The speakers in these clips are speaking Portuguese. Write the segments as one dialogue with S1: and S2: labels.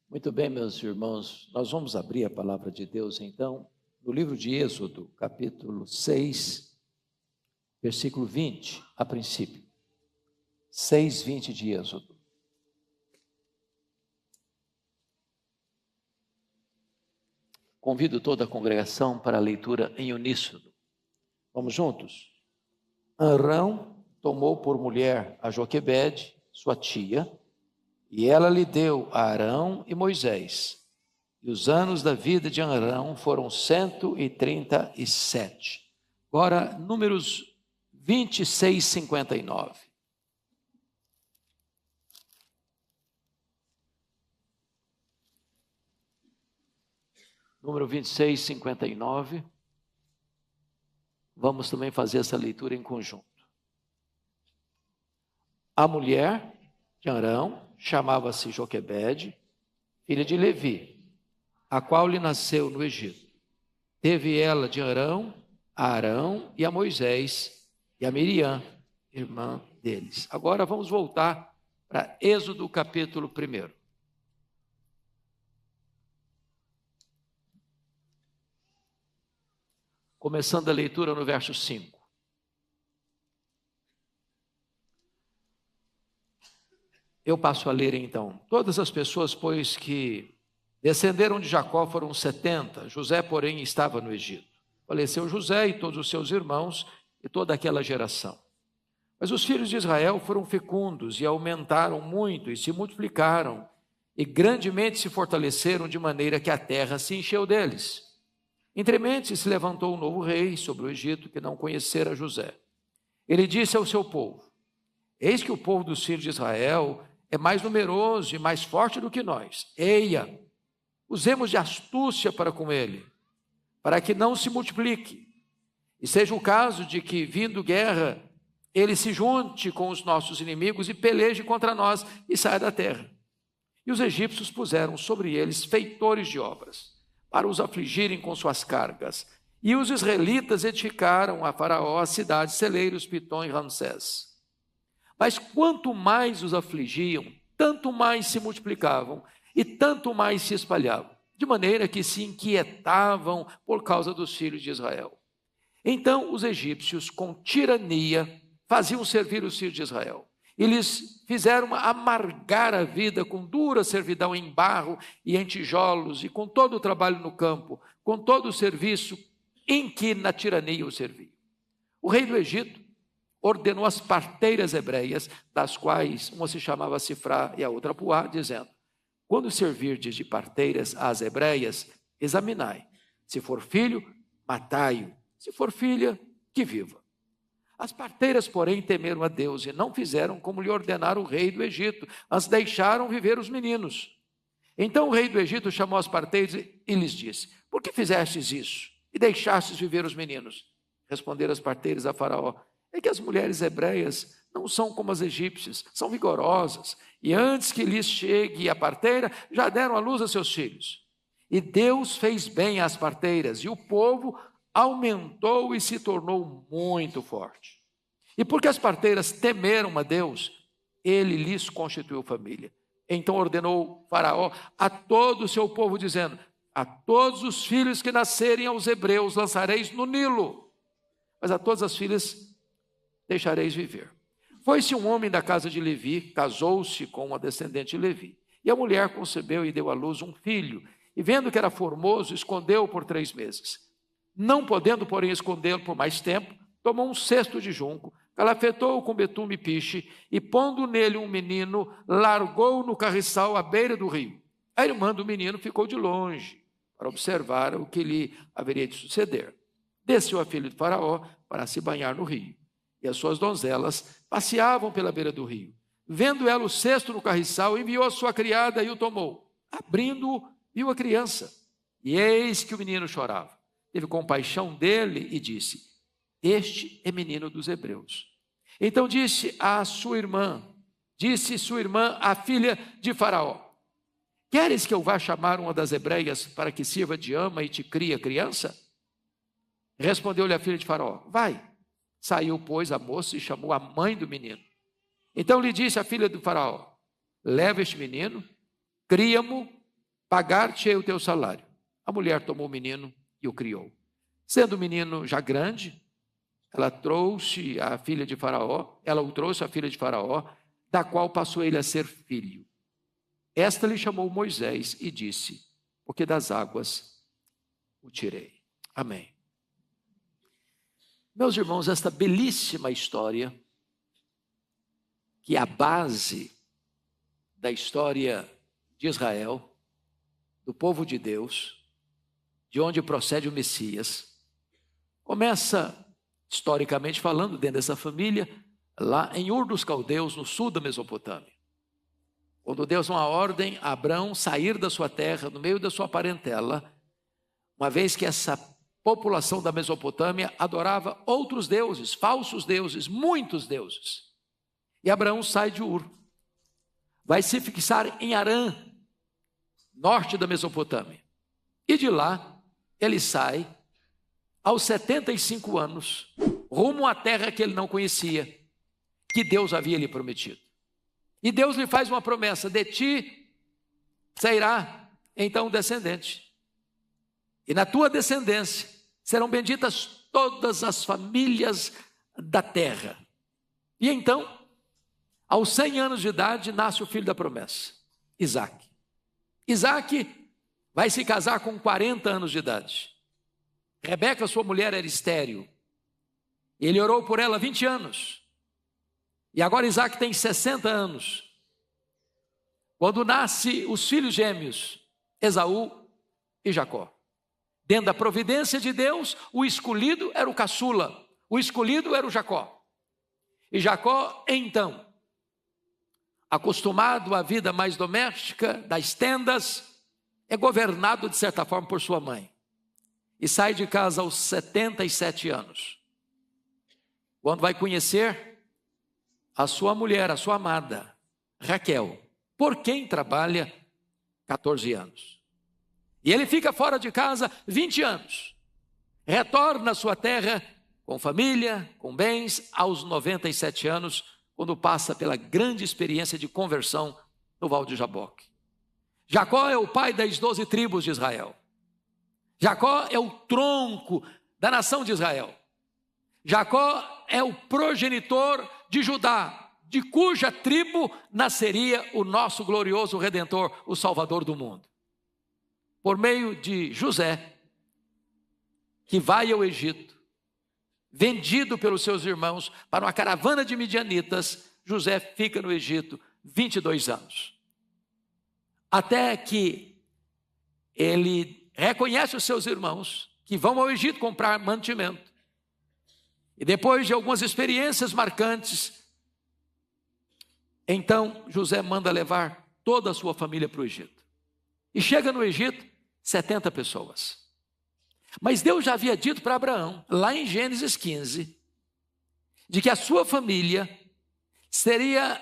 S1: Muito bem, meus irmãos, nós vamos abrir a palavra de Deus, então, no livro de Êxodo, capítulo 6, versículo 20, a princípio. 6:20 de Êxodo. Convido toda a congregação para a leitura em uníssono. Vamos juntos? Arão tomou por mulher a Joquebede, sua tia, e ela lhe deu a Arão e Moisés. E os anos da vida de Arão foram 137. Agora, números 26, 59. Número 26, 59. Vamos também fazer essa leitura em conjunto. A mulher de Arão chamava-se Joquebede, filha de Levi, a qual lhe nasceu no Egito. Teve ela de Arão a Arão e a Moisés e a Miriam, irmã deles. Agora vamos voltar para Êxodo capítulo 1. Começando a leitura no verso 5. Eu passo a ler então. Todas as pessoas, pois, que descenderam de Jacó foram 70. José, porém, estava no Egito. Faleceu José e todos os seus irmãos e toda aquela geração. Mas os filhos de Israel foram fecundos e aumentaram muito e se multiplicaram e grandemente se fortaleceram de maneira que a terra se encheu deles. Entremente se levantou um novo rei sobre o Egito que não conhecera José. Ele disse ao seu povo: eis que o povo dos filhos de Israel é mais numeroso e mais forte do que nós. Eia, usemos de astúcia para com ele, para que não se multiplique. E seja o caso de que, vindo guerra, ele se junte com os nossos inimigos e peleje contra nós e saia da terra. E os egípcios puseram sobre eles feitores de obras, para os afligirem com suas cargas. E os israelitas edificaram a Faraó a cidade, celeiros, Pitom e Ramsés. Mas quanto mais os afligiam, tanto mais se multiplicavam e tanto mais se espalhavam, de maneira que se inquietavam por causa dos filhos de Israel. Então os egípcios, com tirania, faziam servir os filhos de Israel. E lhes fizeram amargar a vida com dura servidão em barro e em tijolos, e com todo o trabalho no campo, com todo o serviço em que na tirania o serviam. O rei do Egito ordenou as parteiras hebreias, das quais uma se chamava Sifrá e a outra Puá, dizendo: quando servirdes de parteiras às hebreias, examinai. Se for filho, matai-o. Se for filha, que viva. As parteiras, porém, temeram a Deus e não fizeram como lhe ordenara o rei do Egito, mas deixaram viver os meninos. Então o rei do Egito chamou as parteiras e lhes disse: por que fizestes isso e deixastes viver os meninos? Responderam as parteiras a Faraó: é que as mulheres hebreias não são como as egípcias, são vigorosas, e antes que lhes chegue a parteira, já deram à luz a seus filhos. E Deus fez bem às parteiras, e o povo aumentou e se tornou muito forte. E porque as parteiras temeram a Deus, ele lhes constituiu família. Então ordenou Faraó a todo o seu povo, dizendo: a todos os filhos que nascerem aos hebreus lançareis no Nilo, mas a todas as filhas deixareis viver. Foi-se um homem da casa de Levi, casou-se com uma descendente de Levi, e a mulher concebeu e deu à luz um filho, e vendo que era formoso, escondeu-o por 3 meses. Não podendo, porém, escondê-lo por mais tempo, tomou um cesto de junco, calafetou-o com betume e piche, e pondo nele um menino, largou-o no carriçal à beira do rio. A irmã do menino ficou de longe, para observar o que lhe haveria de suceder. Desceu a filha de Faraó para se banhar no rio, e as suas donzelas passeavam pela beira do rio. Vendo ela o cesto no carriçal, enviou a sua criada e o tomou. Abrindo-o, viu a criança, e eis que o menino chorava. Teve compaixão dele e disse: este é menino dos hebreus. Então disse sua irmã, a filha de Faraó: queres que eu vá chamar uma das hebreias para que sirva de ama e te crie a criança? Respondeu-lhe a filha de Faraó: vai. Saiu, pois, a moça e chamou a mãe do menino. Então lhe disse a filha do Faraó: leva este menino, cria-mo pagar-te-ei o teu salário. A mulher tomou o menino e o criou. Sendo o menino já grande, ela o trouxe à filha de Faraó, da qual passou ele a ser filho. Esta lhe chamou Moisés e disse: porque das águas o tirei. Amém. Meus irmãos, esta belíssima história, que é a base da história de Israel, do povo de Deus, de onde procede o Messias, começa, historicamente falando, dentro dessa família, lá em Ur dos Caldeus, no sul da Mesopotâmia. Quando Deus dá uma ordem a Abrão sair da sua terra, no meio da sua parentela, uma vez que essa população da Mesopotâmia adorava outros deuses, falsos deuses, muitos deuses. E Abraão sai de Ur, vai se fixar em Harã, norte da Mesopotâmia. E de lá, ele sai, aos 75 anos, rumo à terra que ele não conhecia, que Deus havia lhe prometido. E Deus lhe faz uma promessa: de ti sairá então um descendente. E na tua descendência serão benditas todas as famílias da terra. E então, aos 100 anos de idade, nasce o filho da promessa, Isaque. Isaque vai se casar com 40 anos de idade. Rebeca, sua mulher, era estéril. Ele orou por ela 20 anos. E agora Isaque tem 60 anos. Quando nasce os filhos gêmeos, Esaú e Jacó. Dentro da providência de Deus, o escolhido era o caçula, o escolhido era o Jacó. E Jacó, então, acostumado à vida mais doméstica, das tendas, é governado de certa forma por sua mãe. E sai de casa aos 77 anos. Quando vai conhecer a sua mulher, a sua amada, Raquel, por quem trabalha 14 anos. E ele fica fora de casa 20 anos. Retorna à sua terra com família, com bens, aos 97 anos, quando passa pela grande experiência de conversão no Val de Jaboque. Jacó é o pai das 12 tribos de Israel. Jacó é o tronco da nação de Israel. Jacó é o progenitor de Judá, de cuja tribo nasceria o nosso glorioso Redentor, o Salvador do mundo. Por meio de José, que vai ao Egito, vendido pelos seus irmãos para uma caravana de midianitas, José fica no Egito 22 anos. Até que ele reconhece os seus irmãos, que vão ao Egito comprar mantimento. E depois de algumas experiências marcantes, então José manda levar toda a sua família para o Egito. E chega no Egito 70 pessoas. Mas Deus já havia dito para Abraão, lá em Gênesis 15, de que a sua família seria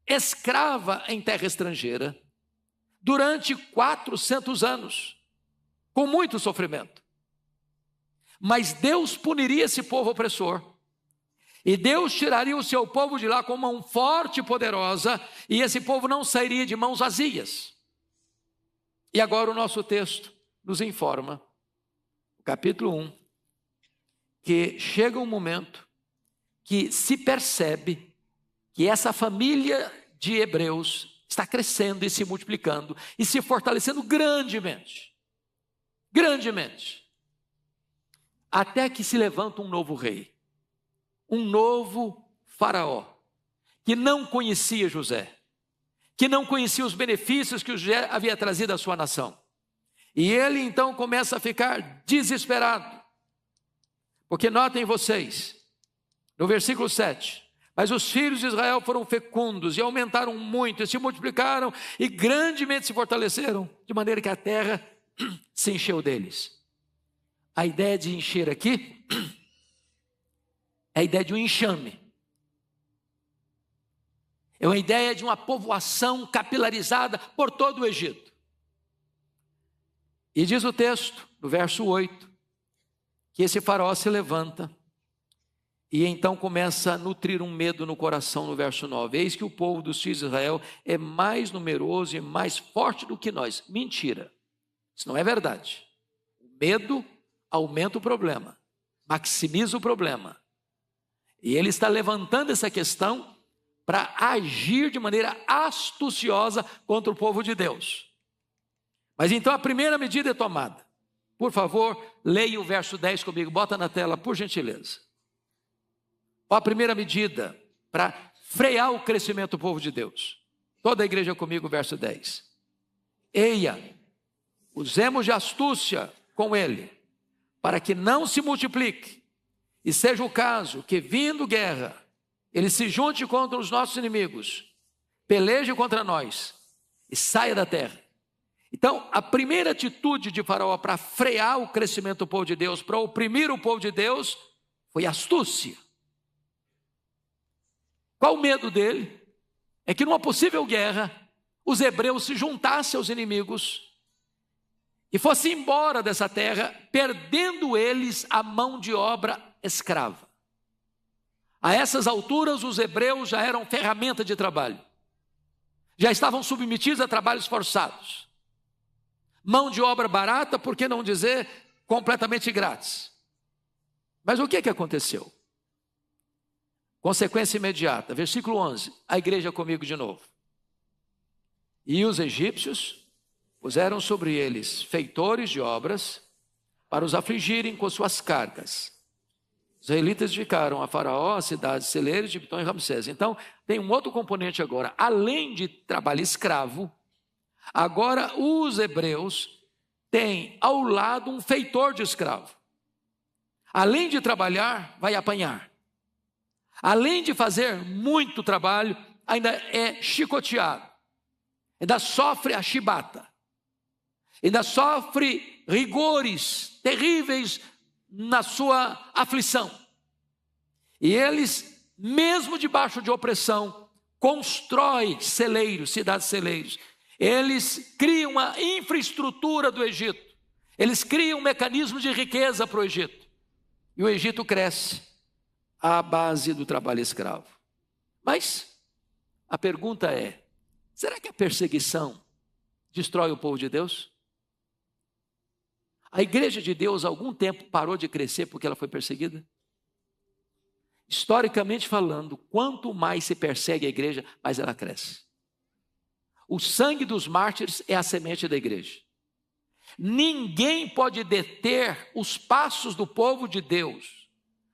S1: escrava em terra estrangeira durante 400 anos, com muito sofrimento. Mas Deus puniria esse povo opressor, e Deus tiraria o seu povo de lá com mão forte e poderosa, e esse povo não sairia de mãos vazias. E agora o nosso texto nos informa, capítulo 1, que chega um momento que se percebe que essa família de hebreus está crescendo e se multiplicando e se fortalecendo grandemente, grandemente, até que se levanta um novo rei, um novo faraó, que não conhecia José, que não conhecia os benefícios que José havia trazido à sua nação. E ele então começa a ficar desesperado, porque notem vocês, no versículo 7, mas os filhos de Israel foram fecundos e aumentaram muito, e se multiplicaram e grandemente se fortaleceram, de maneira que a terra se encheu deles. A ideia de encher aqui é a ideia de um enxame, é uma ideia de uma povoação capilarizada por todo o Egito. E diz o texto, no verso 8, que esse faraó se levanta E então começa a nutrir um medo no coração no verso 9. Eis que o povo dos filhos de Israel é mais numeroso e mais forte do que nós. Mentira, isso não é verdade. O medo aumenta o problema, maximiza o problema. E ele está levantando essa questão para agir de maneira astuciosa contra o povo de Deus. Mas então a primeira medida é tomada. Por favor, leia o verso 10 comigo, bota na tela, por gentileza. A primeira medida para frear o crescimento do povo de Deus. Toda a igreja comigo, verso 10. Eia, usemos de astúcia com ele, para que não se multiplique, e seja o caso que, vindo guerra, ele se junte contra os nossos inimigos, peleje contra nós e saia da terra. Então, a primeira atitude de Faraó para frear o crescimento do povo de Deus, para oprimir o povo de Deus, foi astúcia. Qual o medo dele? É que numa possível guerra, os hebreus se juntassem aos inimigos e fossem embora dessa terra, perdendo eles a mão de obra escrava. A essas alturas, os hebreus já eram ferramenta de trabalho, já estavam submetidos a trabalhos forçados. Mão de obra barata, por que não dizer completamente grátis? Mas o que aconteceu? Consequência imediata, versículo 11, a igreja comigo de novo. E os egípcios puseram sobre eles feitores de obras para os afligirem com suas cargas. Os israelitas ficaram a Faraó, as cidades celeiros de Pitom e Ramsés. Então, tem um outro componente agora. Além de trabalho escravo, agora os hebreus têm ao lado um feitor de escravo. Além de trabalhar, vai apanhar. Além de fazer muito trabalho, ainda é chicoteado. Ainda sofre a chibata. Ainda sofre rigores terríveis na sua aflição. E eles, mesmo debaixo de opressão, constroem celeiros, cidades celeiros. Eles criam uma infraestrutura do Egito. Eles criam um mecanismo de riqueza para o Egito. E o Egito cresce à base do trabalho escravo. Mas a pergunta é, será que a perseguição destrói o povo de Deus? A igreja de Deus, há algum tempo, parou de crescer porque ela foi perseguida? Historicamente falando, quanto mais se persegue a igreja, mais ela cresce. O sangue dos mártires é a semente da igreja. Ninguém pode deter os passos do povo de Deus.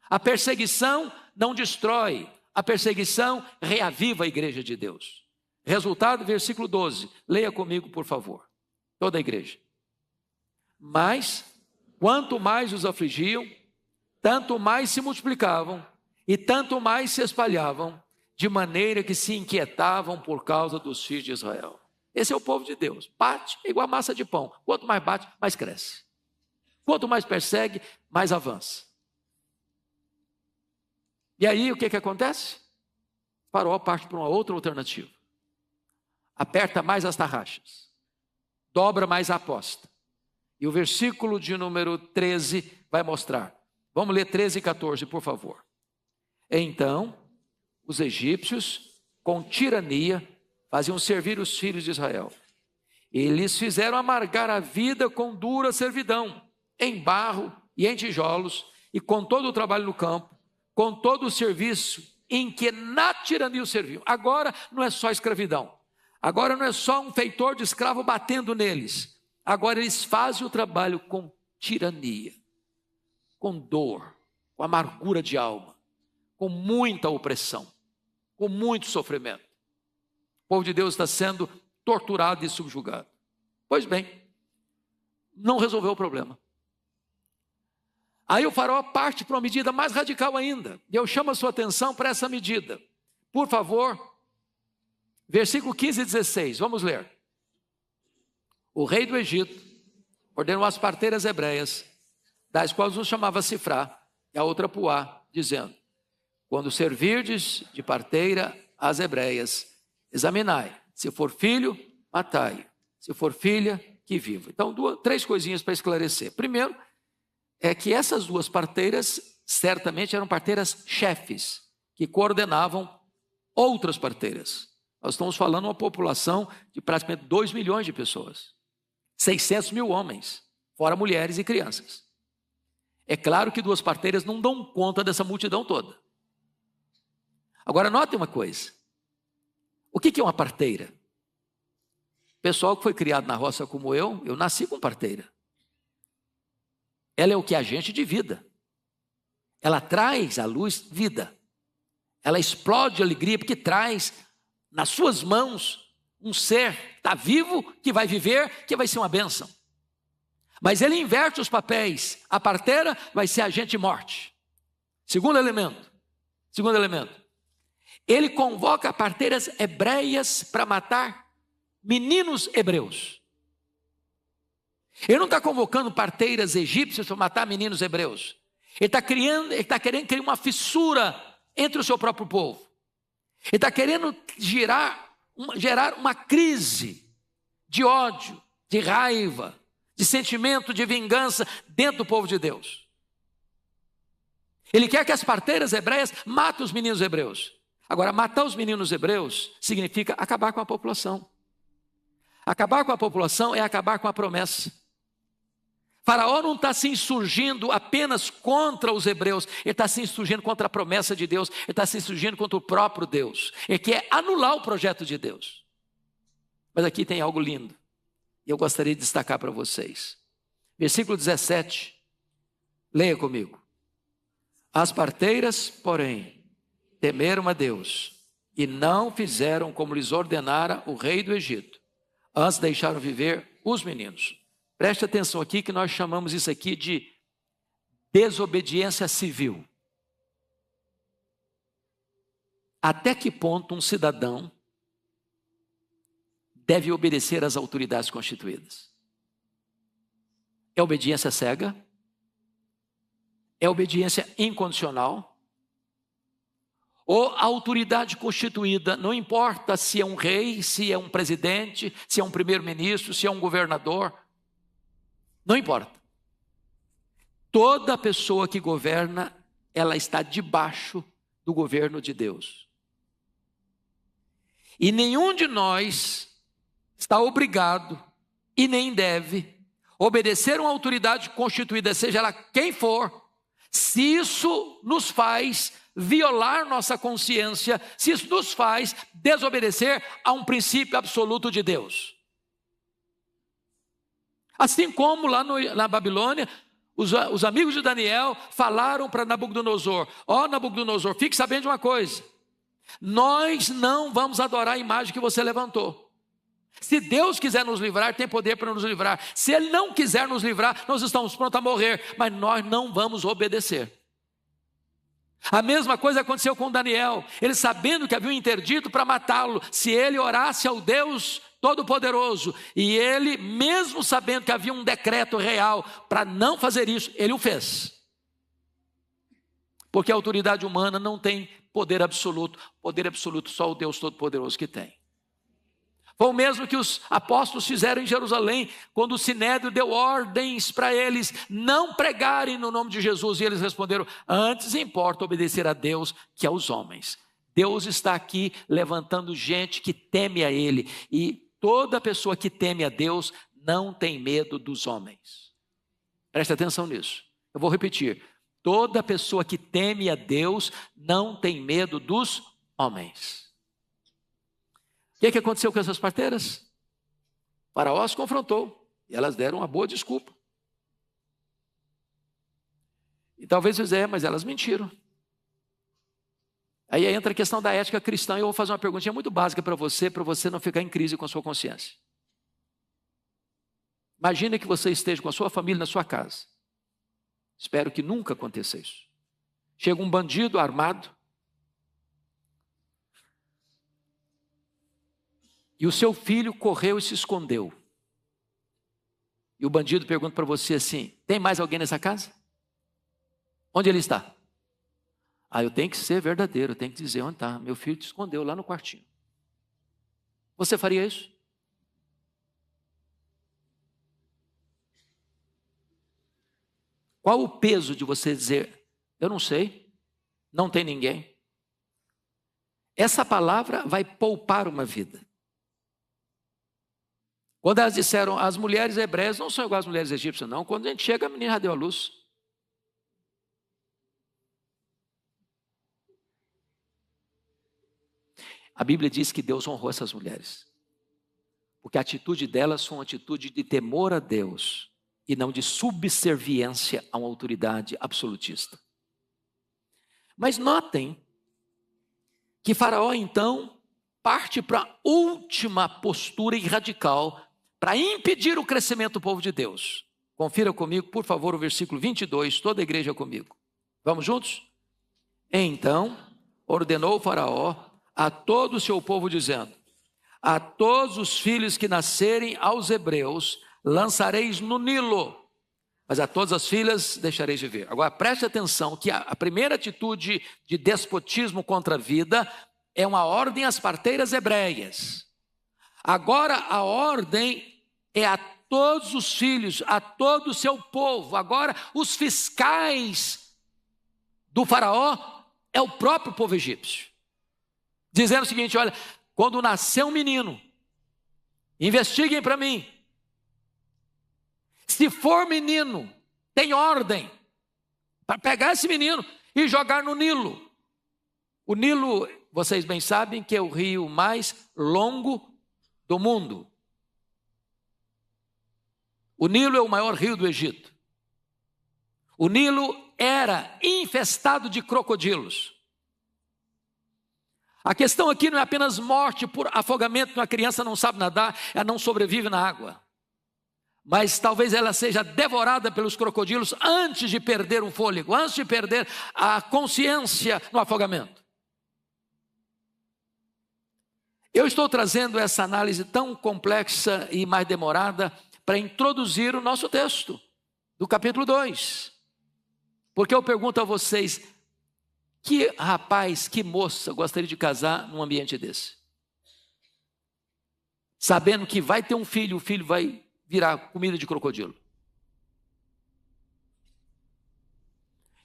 S1: A perseguição não destrói, a perseguição reaviva a igreja de Deus. Resultado, versículo 12, leia comigo, por favor, toda a igreja. Mas, quanto mais os afligiam, tanto mais se multiplicavam e tanto mais se espalhavam, de maneira que se inquietavam por causa dos filhos de Israel. Esse é o povo de Deus. Bate igual a massa de pão. Quanto mais bate, mais cresce. Quanto mais persegue, mais avança. E aí o que acontece? Faraó parte para uma outra alternativa. Aperta mais as tarraxas. Dobra mais a aposta. E o versículo de número 13 vai mostrar. Vamos ler 13 e 14, por favor. Então, os egípcios, com tirania, faziam servir os filhos de Israel. Eles fizeram amargar a vida com dura servidão, em barro e em tijolos, e com todo o trabalho no campo, com todo o serviço em que na tirania os serviam. Agora não é só escravidão. Agora não é só um feitor de escravo batendo neles. Agora eles fazem o trabalho com tirania, com dor, com amargura de alma, com muita opressão, com muito sofrimento. O povo de Deus está sendo torturado e subjugado. Pois bem, não resolveu o problema. Aí o faraó parte para uma medida mais radical ainda. E eu chamo a sua atenção para essa medida. Por favor, versículo 15 e 16, vamos ler. O rei do Egito ordenou as parteiras hebreias, das quais um chamava Sifrá e a outra Puá, dizendo: quando servirdes de parteira às hebreias, examinai, se for filho, matai, se for filha, que viva. Então, três coisinhas para esclarecer. Primeiro, é que essas duas parteiras certamente eram parteiras chefes, que coordenavam outras parteiras. Nós estamos falando de uma população de praticamente 2 milhões de pessoas. 600 mil homens, fora mulheres e crianças. É claro que 2 parteiras não dão conta dessa multidão toda. Agora, notem uma coisa. O que é uma parteira? O pessoal que foi criado na roça como eu nasci com parteira. Ela é o que? Agente de vida. Ela traz à luz vida. Ela explode alegria porque traz nas suas mãos um ser que está vivo, que vai viver, que vai ser uma bênção. Mas ele inverte os papéis. A parteira vai ser agente de morte. Segundo elemento. Ele convoca parteiras hebreias para matar meninos hebreus. Ele não está convocando parteiras egípcias para matar meninos hebreus. Ele está querendo criar uma fissura entre o seu próprio povo. Ele está querendo gerar uma crise de ódio, de raiva, de sentimento de vingança dentro do povo de Deus. Ele quer que as parteiras hebreias matem os meninos hebreus. Agora, matar os meninos hebreus significa acabar com a população. Acabar com a população é acabar com a promessa. Faraó não está se insurgindo apenas contra os hebreus, ele está se insurgindo contra a promessa de Deus, ele está se insurgindo contra o próprio Deus. Ele quer anular o projeto de Deus. Mas aqui tem algo lindo, e eu gostaria de destacar para vocês. Versículo 17, leia comigo. As parteiras, porém, temeram a Deus, e não fizeram como lhes ordenara o rei do Egito. Antes deixaram viver os meninos. Preste atenção aqui que nós chamamos isso aqui de desobediência civil. Até que ponto um cidadão deve obedecer às autoridades constituídas? É obediência cega? É obediência incondicional? Ou a autoridade constituída, não importa se é um rei, se é um presidente, se é um primeiro-ministro, se é um governador, não importa. Toda pessoa que governa, ela está debaixo do governo de Deus. E nenhum de nós está obrigado e nem deve obedecer uma autoridade constituída, seja ela quem for, se isso nos faz violar nossa consciência, se isso nos faz desobedecer a um princípio absoluto de Deus. Assim como lá na Babilônia, os amigos de Daniel falaram para Nabucodonosor: ó Nabucodonosor, fique sabendo de uma coisa, nós não vamos adorar a imagem que você levantou. Se Deus quiser nos livrar, tem poder para nos livrar. Se Ele não quiser nos livrar, nós estamos prontos a morrer, mas nós não vamos obedecer. A mesma coisa aconteceu com Daniel. Ele, sabendo que havia um interdito para matá-lo, se ele orasse ao Deus Todo-Poderoso, e ele, mesmo sabendo que havia um decreto real para não fazer isso, ele o fez. Porque a autoridade humana não tem poder absoluto só o Deus Todo-Poderoso que tem. Foi o mesmo que os apóstolos fizeram em Jerusalém, quando o Sinédrio deu ordens para eles não pregarem no nome de Jesus, e eles responderam: antes importa obedecer a Deus que aos homens. Deus está aqui levantando gente que teme a Ele, e toda pessoa que teme a Deus não tem medo dos homens. Preste atenção nisso. Eu vou repetir: toda pessoa que teme a Deus não tem medo dos homens. O que aconteceu com essas parteiras? Faraó as confrontou e elas deram uma boa desculpa. E talvez você mas elas mentiram. Aí entra a questão da ética cristã, e eu vou fazer uma perguntinha muito básica para você não ficar em crise com a sua consciência. Imagine que você esteja com a sua família na sua casa. Espero que nunca aconteça isso. Chega um bandido armado, e o seu filho correu e se escondeu. E o bandido pergunta para você assim: tem mais alguém nessa casa? Onde ele está? Eu tenho que ser verdadeiro, eu tenho que dizer onde está. Meu filho se escondeu lá no quartinho. Você faria isso? Qual o peso de você dizer: Eu não sei, não tem ninguém. Essa palavra vai poupar uma vida. Quando elas disseram, as mulheres hebreias não são iguais às mulheres egípcias, não. Quando a gente chega, a menina já deu a luz. A Bíblia diz que Deus honrou essas mulheres. Porque a atitude delas foi uma atitude de temor a Deus e não de subserviência a uma autoridade absolutista. Mas notem que Faraó, então, parte para a última postura e radical para impedir o crescimento do povo de Deus. Confira comigo, por favor, o versículo 22, toda a igreja comigo. Vamos juntos? Então, ordenou o Faraó a todo o seu povo, dizendo: a todos os filhos que nascerem aos hebreus, lançareis no Nilo, mas a todas as filhas deixareis viver. Agora preste atenção que a primeira atitude de despotismo contra a vida é uma ordem às parteiras hebreias. Agora a ordem é a todos os filhos, a todo o seu povo. Agora os fiscais do faraó é o próprio povo egípcio. Dizendo o seguinte, olha, quando nascer um menino, investiguem para mim. Se for menino, tem ordem para pegar esse menino e jogar no Nilo. O Nilo, vocês bem sabem que é o rio mais longo do mundo. O Nilo é o maior rio do Egito. O Nilo era infestado de crocodilos. A questão aqui não é apenas morte por afogamento, uma criança não sabe nadar, ela não sobrevive na água. Mas talvez ela seja devorada pelos crocodilos antes de perder o fôlego, antes de perder a consciência no afogamento. Eu estou trazendo essa análise tão complexa e mais demorada para introduzir o nosso texto do capítulo 2. Porque eu pergunto a vocês, que rapaz, que moça gostaria de casar num ambiente desse? Sabendo que vai ter um filho, o filho vai virar comida de crocodilo.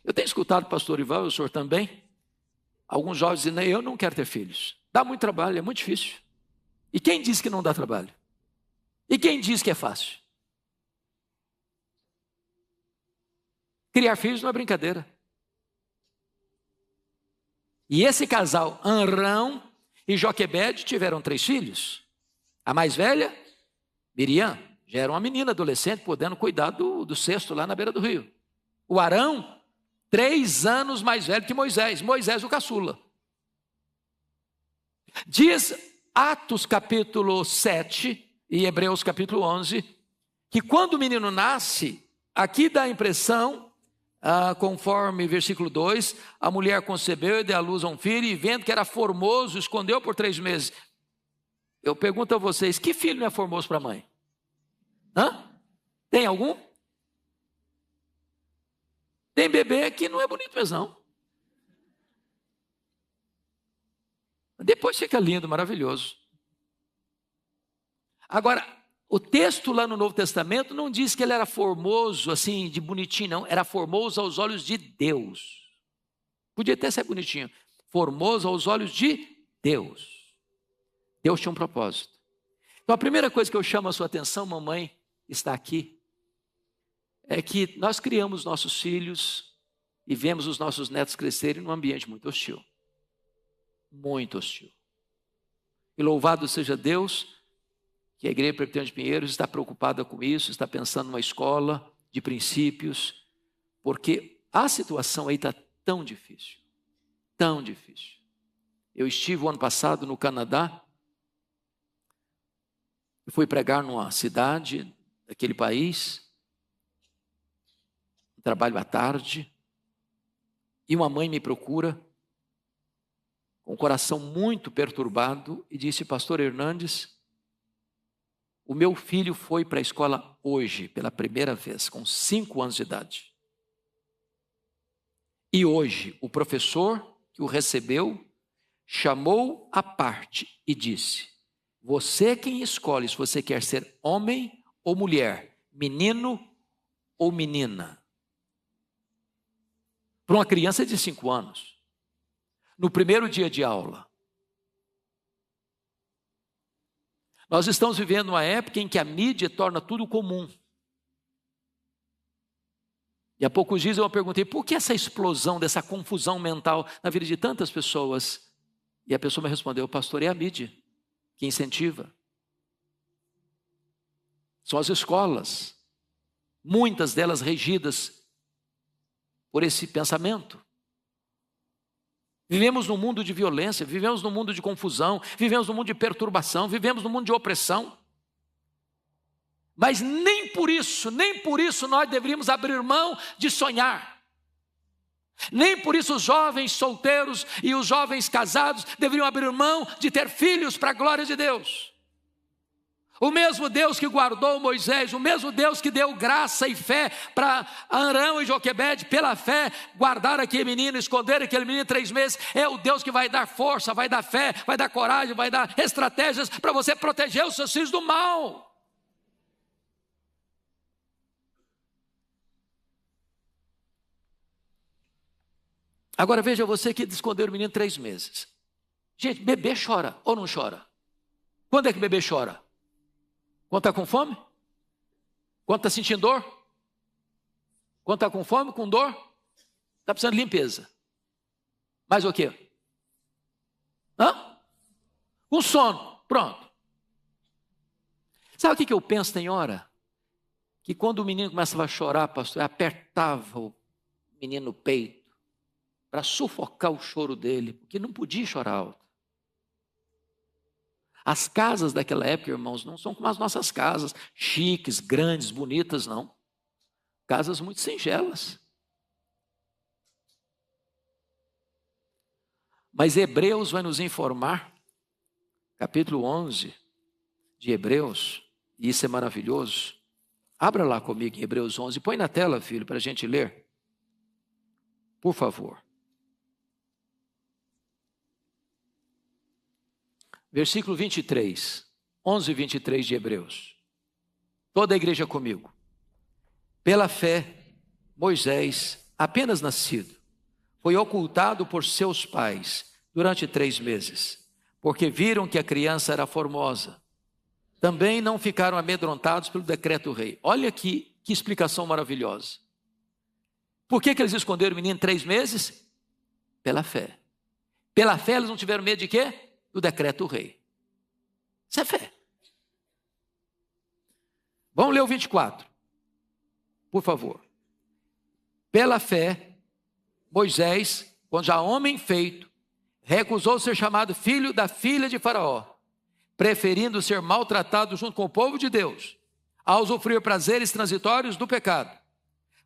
S1: Eu tenho escutado o pastor Ival, e o senhor também, alguns jovens dizendo, eu não quero ter filhos. Dá muito trabalho, é muito difícil. E quem disse que não dá trabalho? E quem diz que é fácil? Criar filhos não é brincadeira. E esse casal, Amrão e Joquebede, tiveram 3 filhos. A mais velha, Miriam, já era uma menina adolescente, podendo cuidar do cesto lá na beira do rio. O Arão, 3 anos mais velho que Moisés. Moisés, o caçula. Diz Atos capítulo 7 e Hebreus capítulo 11, que quando o menino nasce, aqui dá a impressão, conforme versículo 2, a mulher concebeu e deu à luz a um filho, e vendo que era formoso, escondeu por 3 meses. Eu pergunto a vocês, que filho não é formoso para a mãe? Tem algum? Tem bebê que não é bonito mesmo, não. Depois fica lindo, maravilhoso. Agora, o texto lá no Novo Testamento não diz que ele era formoso, assim, de bonitinho, não. Era formoso aos olhos de Deus. Podia até ser bonitinho. Formoso aos olhos de Deus. Deus tinha um propósito. Então, a primeira coisa que eu chamo a sua atenção, mamãe está aqui, é que nós criamos nossos filhos e vemos os nossos netos crescerem num ambiente muito hostil. Muito hostil. E louvado seja Deus, que a Igreja Presbiteriana de Pinheiros está preocupada com isso, está pensando numa escola de princípios, porque a situação aí está tão difícil, tão difícil. Eu estive o ano passado no Canadá, eu fui pregar numa cidade daquele país, trabalho à tarde, e uma mãe me procura, com o coração muito perturbado, e disse, pastor Hernandes, o meu filho foi para a escola hoje, pela primeira vez, com 5 anos de idade. E hoje, o professor que o recebeu, chamou à parte e disse, você é quem escolhe se você quer ser homem ou mulher, menino ou menina. para uma criança de 5 anos, no primeiro dia de aula. Nós estamos vivendo uma época em que a mídia torna tudo comum. E há poucos dias eu perguntei, por que essa explosão, dessa confusão mental na vida de tantas pessoas? E a pessoa me respondeu, pastor, é a mídia que incentiva. São as escolas, muitas delas regidas por esse pensamento. Vivemos num mundo de violência, vivemos num mundo de confusão, vivemos num mundo de perturbação, vivemos num mundo de opressão. Mas nem por isso nós deveríamos abrir mão de sonhar. Nem por isso os jovens solteiros e os jovens casados deveriam abrir mão de ter filhos para a glória de Deus. O mesmo Deus que guardou Moisés, o mesmo Deus que deu graça e fé para Arão e Joquebede, pela fé, guardar aquele menino, esconder aquele menino 3 meses, é o Deus que vai dar força, vai dar fé, vai dar coragem, vai dar estratégias para você proteger os seus filhos do mal. Agora veja você que escondeu o menino 3 meses. Gente, bebê chora ou não chora? Quando é que bebê chora? Quando está com fome? Quando está sentindo dor? Quando está com fome, com dor? Está precisando de limpeza. Mais o quê? Com sono. Pronto. Sabe o que eu penso, tem hora? Que quando o menino começava a chorar, pastor, eu apertava o menino no peito para sufocar o choro dele, porque não podia chorar alto. As casas daquela época, irmãos, não são como as nossas casas, chiques, grandes, bonitas, não. Casas muito singelas. Mas Hebreus vai nos informar, capítulo 11 de Hebreus, e isso é maravilhoso. Abra lá comigo em Hebreus 11, põe na tela, filho, para a gente ler. Por favor. Versículo 23, 11 e 23 de Hebreus. Toda a igreja comigo. Pela fé, Moisés, apenas nascido, foi ocultado por seus pais durante 3 meses, porque viram que a criança era formosa. Também não ficaram amedrontados pelo decreto do rei. Olha aqui, que explicação maravilhosa. Por que eles esconderam o menino 3 meses? Pela fé. Pela fé eles não tiveram medo de quê? Do decreto do rei. Isso é fé. Vamos ler o 24. Por favor. Pela fé, Moisés, quando já homem feito, recusou ser chamado filho da filha de Faraó, preferindo ser maltratado junto com o povo de Deus, a usufruir prazeres transitórios do pecado,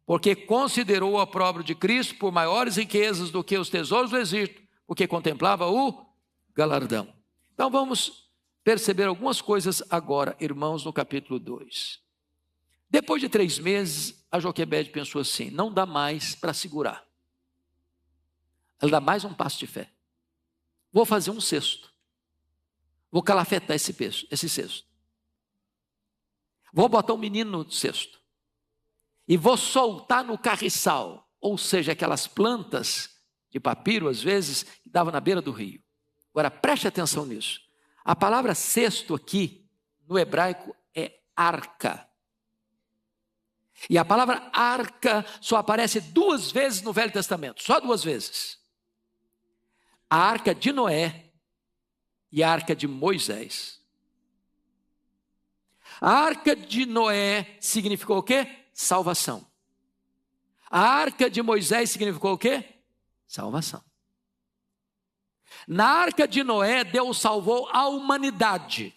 S1: porque considerou o opróbrio de Cristo por maiores riquezas do que os tesouros do Egito, porque contemplava o galardão. Então vamos perceber algumas coisas agora, irmãos, no capítulo 2. Depois de 3 meses, a Joquebede pensou assim, não dá mais para segurar. Ela dá mais um passo de fé. Vou fazer um cesto. Vou calafetar esse cesto. Vou botar um menino no cesto. E vou soltar no carriçal, ou seja, aquelas plantas de papiro, às vezes, que davam na beira do rio. Agora, preste atenção nisso. A palavra cesto aqui, no hebraico, é arca. E a palavra arca só aparece 2 vezes no Velho Testamento, só 2 vezes. A arca de Noé e a arca de Moisés. A arca de Noé significou o quê? Salvação. A arca de Moisés significou o quê? Salvação. Na arca de Noé, Deus salvou a humanidade.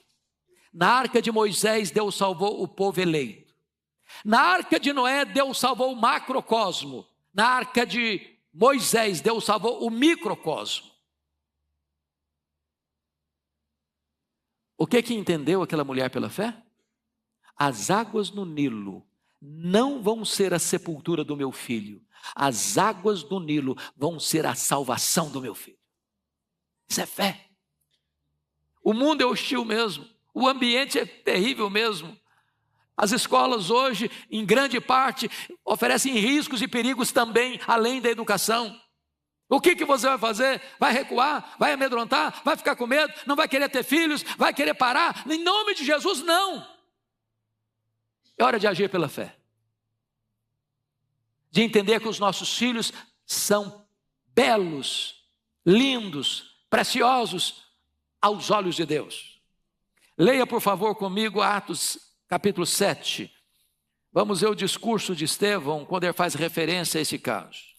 S1: Na arca de Moisés, Deus salvou o povo eleito. Na arca de Noé, Deus salvou o macrocosmo. Na arca de Moisés, Deus salvou o microcosmo. O que entendeu aquela mulher pela fé? As águas no Nilo não vão ser a sepultura do meu filho. As águas do Nilo vão ser a salvação do meu filho. Isso é fé. O mundo é hostil mesmo. O ambiente é terrível mesmo. As escolas hoje, em grande parte, oferecem riscos e perigos também, além da educação. O que você vai fazer? Vai recuar? Vai amedrontar? Vai ficar com medo? Não vai querer ter filhos? Vai querer parar? Em nome de Jesus, não. É hora de agir pela fé. De entender que os nossos filhos são belos, lindos, preciosos aos olhos de Deus. Leia, por favor, comigo Atos capítulo 7. Vamos ver o discurso de Estevão quando ele faz referência a esse caso.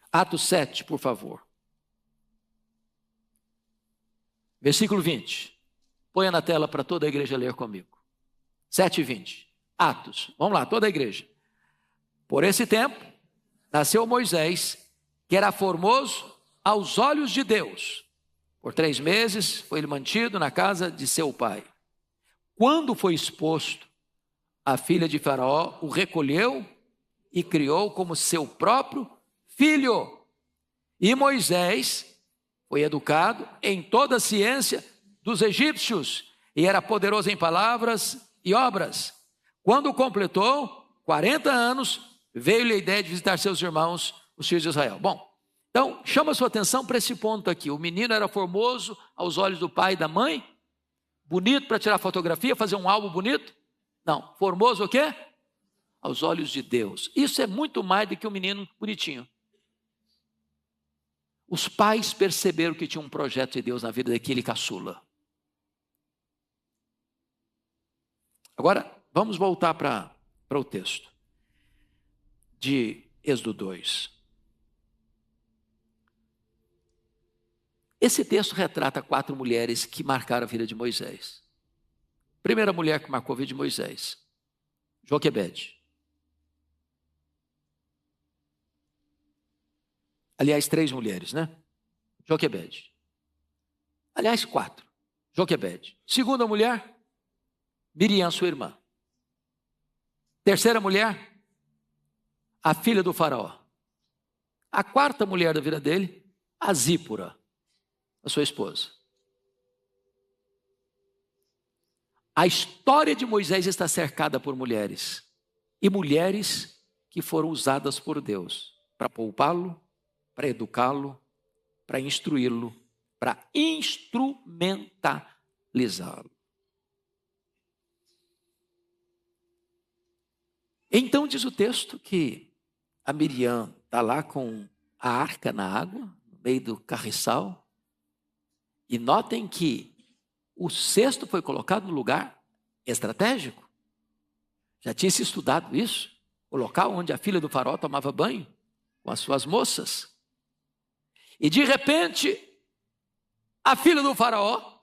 S1: Atos 7, por favor. Versículo 20. Ponha na tela para toda a igreja ler comigo. 7:20. Atos. Vamos lá, toda a igreja. Por esse tempo, nasceu Moisés, que era formoso aos olhos de Deus. Por 3 meses foi ele mantido na casa de seu pai. Quando foi exposto, a filha de Faraó o recolheu e criou como seu próprio filho. E Moisés foi educado em toda a ciência dos egípcios e era poderoso em palavras e obras. Quando completou 40 anos, veio-lhe a ideia de visitar seus irmãos, os filhos de Israel. Bom, então chama a sua atenção para esse ponto aqui. O menino era formoso aos olhos do pai e da mãe, bonito para tirar fotografia, fazer um álbum bonito? Não, formoso o quê? Aos olhos de Deus. Isso é muito mais do que um menino bonitinho. Os pais perceberam que tinha um projeto de Deus na vida daquele caçula. Agora, vamos voltar para o texto de Êxodo 2. Esse texto retrata 4 mulheres que marcaram a vida de Moisés. Primeira mulher que marcou a vida de Moisés, Joquebede. Aliás, 3 mulheres, né? Joquebede. Aliás, 4. Joquebede. Segunda mulher, Miriam, sua irmã. Terceira mulher, a filha do faraó. A 4ª mulher da vida dele, a Zípora, a sua esposa. A história de Moisés está cercada por mulheres. E mulheres que foram usadas por Deus para poupá-lo, para educá-lo, para instruí-lo, para instrumentalizá-lo. Então diz o texto que a Miriam está lá com a arca na água, no meio do carriçal. E notem que o cesto foi colocado no lugar estratégico. Já tinha se estudado isso. O local onde a filha do faraó tomava banho com as suas moças. E de repente, a filha do faraó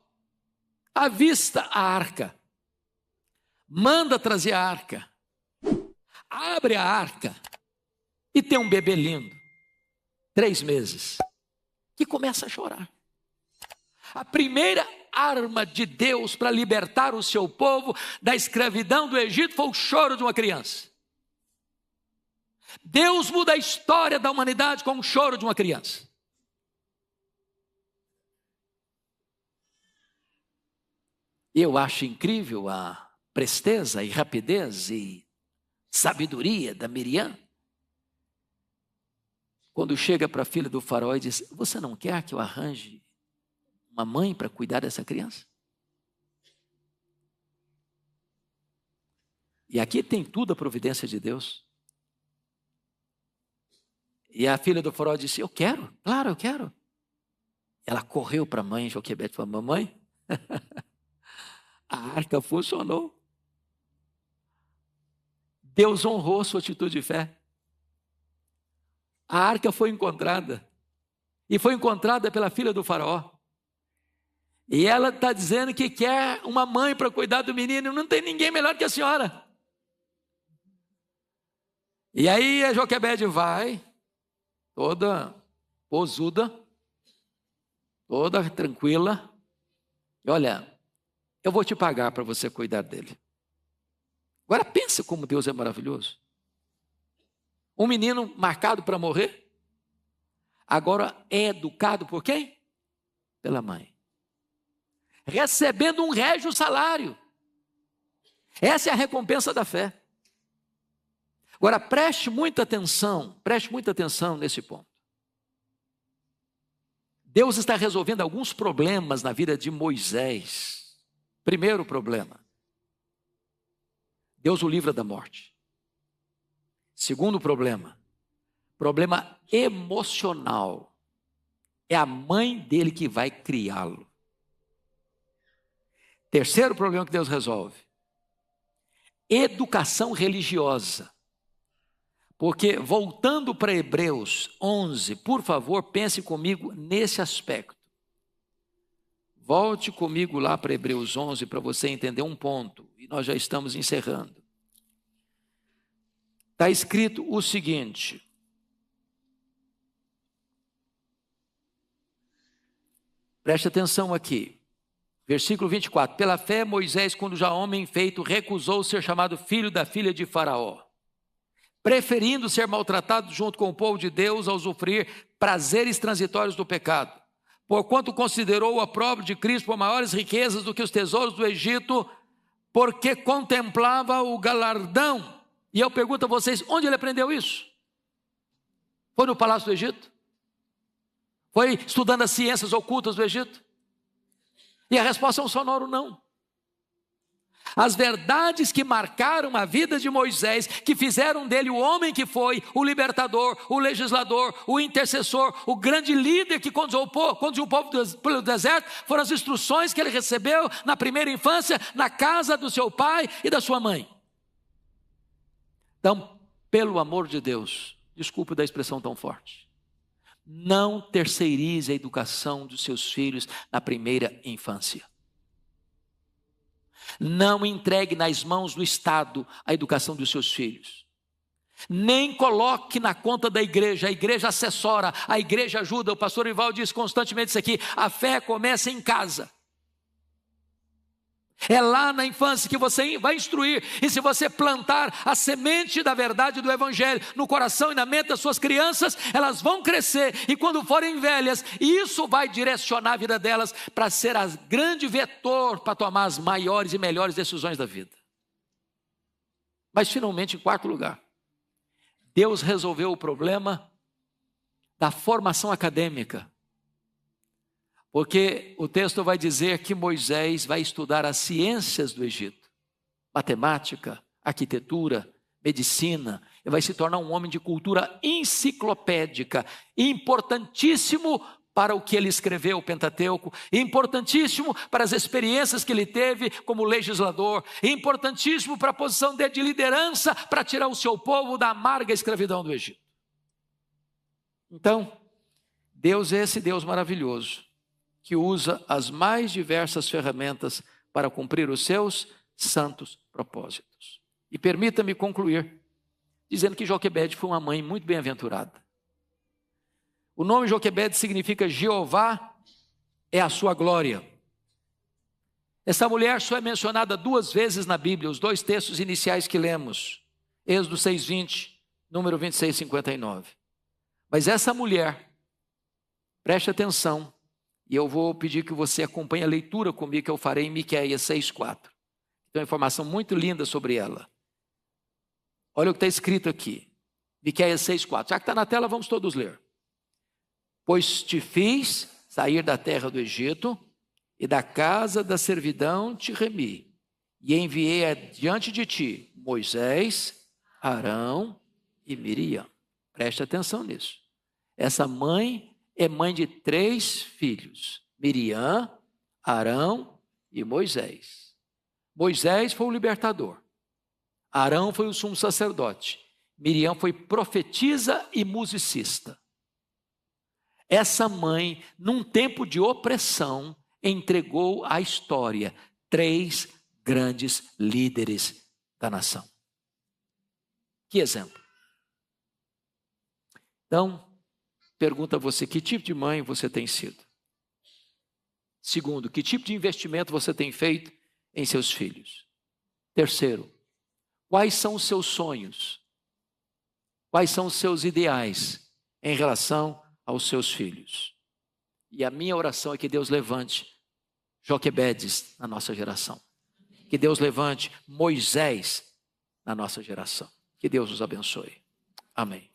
S1: avista a arca. Manda trazer a arca. Abre a arca. E tem um bebê lindo. 3 meses. Que começa a chorar. A primeira arma de Deus para libertar o seu povo da escravidão do Egito foi o choro de uma criança. Deus muda a história da humanidade com o choro de uma criança. Eu acho incrível a presteza e rapidez e sabedoria da Miriam. Quando chega para a filha do faraó e diz: você não quer que eu arranje uma mãe para cuidar dessa criança? E aqui tem tudo a providência de Deus. E a filha do faraó disse: eu quero, claro, eu quero. Ela correu para a mãe Joquebede e falou: mamãe, a arca funcionou. Deus honrou sua atitude de fé. A arca foi encontrada. E foi encontrada pela filha do faraó. E ela está dizendo que quer uma mãe para cuidar do menino. Não tem ninguém melhor que a senhora. E aí a Joquebede vai, toda posuda, toda tranquila. E olha, eu vou te pagar para você cuidar dele. Agora pensa como Deus é maravilhoso. Um menino marcado para morrer, agora é educado por quem? Pela mãe. Recebendo um régio salário. Essa é a recompensa da fé. Agora, preste muita atenção nesse ponto. Deus está resolvendo alguns problemas na vida de Moisés. Primeiro problema, Deus o livra da morte. Segundo problema emocional. É a mãe dele que vai criá-lo. Terceiro problema que Deus resolve, educação religiosa. Porque, voltando para Hebreus 11, por favor, pense comigo nesse aspecto. Volte comigo lá para Hebreus 11 para você entender um ponto, e nós já estamos encerrando. Está escrito o seguinte: preste atenção aqui, versículo 24. Pela fé, Moisés, quando já homem feito, recusou ser chamado filho da filha de Faraó, preferindo ser maltratado junto com o povo de Deus ao usufruir prazeres transitórios do pecado. Porquanto considerou o opróbrio de Cristo por maiores riquezas do que os tesouros do Egito, porque contemplava o galardão. E eu pergunto a vocês, onde ele aprendeu isso? Foi no palácio do Egito? Foi estudando as ciências ocultas do Egito? E a resposta é um sonoro não. As verdades que marcaram a vida de Moisés, que fizeram dele o homem que foi, o libertador, o legislador, o intercessor, o grande líder que conduziu o povo pelo deserto, foram as instruções que ele recebeu na primeira infância, na casa do seu pai e da sua mãe. Então, pelo amor de Deus, desculpe da expressão tão forte, não terceirize a educação dos seus filhos na primeira infância. Não entregue nas mãos do Estado a educação dos seus filhos. Nem coloque na conta da igreja. A igreja assessora, a igreja ajuda. O pastor Ival diz constantemente isso aqui: a fé começa em casa. É lá na infância que você vai instruir. E se você plantar a semente da verdade do Evangelho no coração e na mente das suas crianças, elas vão crescer. E quando forem velhas, isso vai direcionar a vida delas para ser a grande vetor para tomar as maiores e melhores decisões da vida. Mas finalmente, em quarto lugar, Deus resolveu o problema da formação acadêmica. Porque o texto vai dizer que Moisés vai estudar as ciências do Egito, matemática, arquitetura, medicina. Ele vai se tornar um homem de cultura enciclopédica, importantíssimo para o que ele escreveu, o Pentateuco, importantíssimo para as experiências que ele teve como legislador, importantíssimo para a posição dele de liderança, para tirar o seu povo da amarga escravidão do Egito. Então, Deus é esse Deus maravilhoso, que usa as mais diversas ferramentas para cumprir os seus santos propósitos. E permita-me concluir dizendo que Joquebede foi uma mãe muito bem-aventurada. O nome Joquebede significa Jeová é a sua glória. Essa mulher só é mencionada 2 vezes na Bíblia, os 2 textos iniciais que lemos, Êxodo 6:20, número 26:59. Mas essa mulher, preste atenção, e eu vou pedir que você acompanhe a leitura comigo que eu farei em Miqueias 6:4. Tem uma informação muito linda sobre ela. Olha o que está escrito aqui. Miqueias 6:4. Já que está na tela, vamos todos ler. Pois te fiz sair da terra do Egito e da casa da servidão te remi. E enviei adiante de ti Moisés, Arão e Miriam. Preste atenção nisso. Essa mãe é mãe de 3 filhos, Miriam, Arão e Moisés. Moisés foi o libertador, Arão foi o sumo sacerdote, Miriam foi profetisa e musicista. Essa mãe, num tempo de opressão, entregou à história 3 grandes líderes da nação. Que exemplo. Então, pergunta a você, que tipo de mãe você tem sido? Segundo, que tipo de investimento você tem feito em seus filhos? Terceiro, quais são os seus sonhos? Quais são os seus ideais em relação aos seus filhos? E a minha oração é que Deus levante Joquebedes na nossa geração. Que Deus levante Moisés na nossa geração. Que Deus os abençoe. Amém.